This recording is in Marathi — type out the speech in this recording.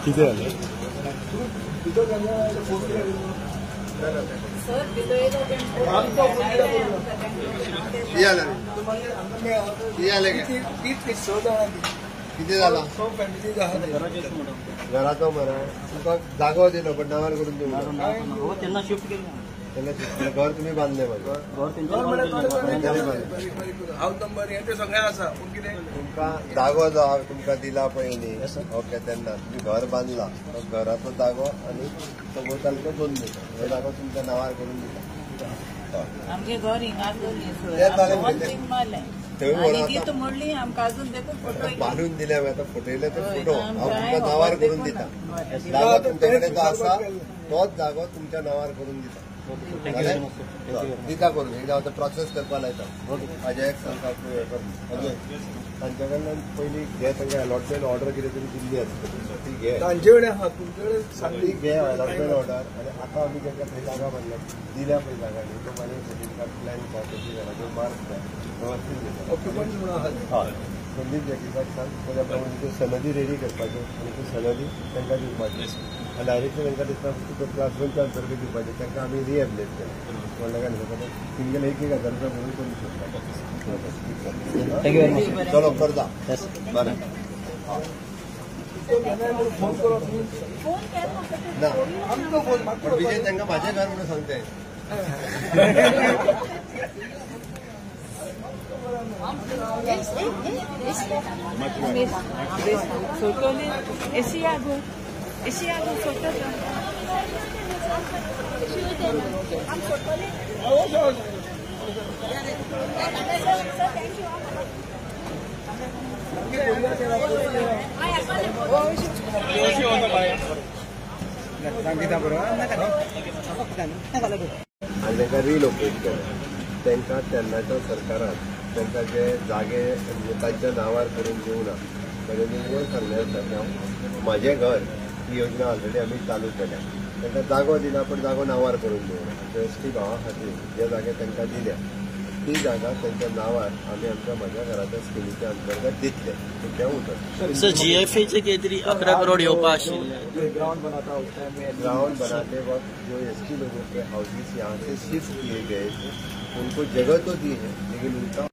किती झालं किती झाला घराचो मरा तुमका जागो दिलो पण नावार करून देऊ त्यांना शिफ्ट केलं घर तुम्ही बांधले तुमका जागो जो तुमका दिला पयली ओके त्यांना तुम्ही घर बांधला घराचो जागो आणि सभोवतालचो दोन दिलो हे जागो तुमच्या नावार करून दिला आमगे घर हिंगाच मोडली आमकां अजून देखो फोटो बांधून दिल्या आता फोटोले ते फोटो हांव तुमच्या नावार करून दिता जागो तुमच्याकडे जो आसा तोच जागो तुमच्या नावार करून दिता दिता करून एकदा आता प्रोसेस करपा लायता माझ्या एक सांगता तांच्या कडल्यान पयली घे तांकां अलॉटमेंट ऑर्डर कितें तरी दिल्ली आसता ती घे तांचे कडेन आहा तुमचे सांगली घे अलॉटमेंट ऑर्डर आनी आतां आमी तांकां थंय जागा बांदल्या दिल्या पळय जागा न्ही तो मागीर सर्टिफिकेट प्लॅन तेजी घराचेर मार्क जाय व्यवस्थीत ऑक्युपंट म्हणून आहा हय संदीप जॅकीकाक सांग त्या प्रमाणे त्यो सनदी रेडी करपाच्यो आनी त्यो सनदी तांकां दिवपाच्यो आनी डायरेक्टली तांकां दिसता तुका क्लास 1च्या अंतर्गत दिवपाचें तांकां आमी रिएबलेट केलें म्हणल्यार काय न्हू सिंगल 1,000 रुपया भरून करूं शकता थँक्यू व्हेरी मच चलो करता बरें फोन करो ना पण विजय तांकां म्हाजें घर म्हणून सांगताय आणि तांकां रिलोकेट केलें तांकां तेन्नाच्या सरकारान तांकां जे जागे तांच्या नांवार करून दिवना ताणें सांगलें आसा की हांव म्हाजें घर ही योजना ऑलरेडी आमी चालू केल्या तांकां जागो दिला पण जागो नांवार करून दिवना एसटी भावा खातीर जे जागे तांकां दिल्या ती जागा त्यांच्या नावार आम्ही आमच्या माझ्या घराच्या स्किमीच्या अंतर्गत दितले तें उतर सर GFA चे कितरी 11 करोड़ येवपा आशिल्ले ग्राउंड बनाते वक्त जो एसटी लोगों के हाउसेस यहाँ से शिफ्ट किए गए थे उनको जगह तो दी है लेकिन उनका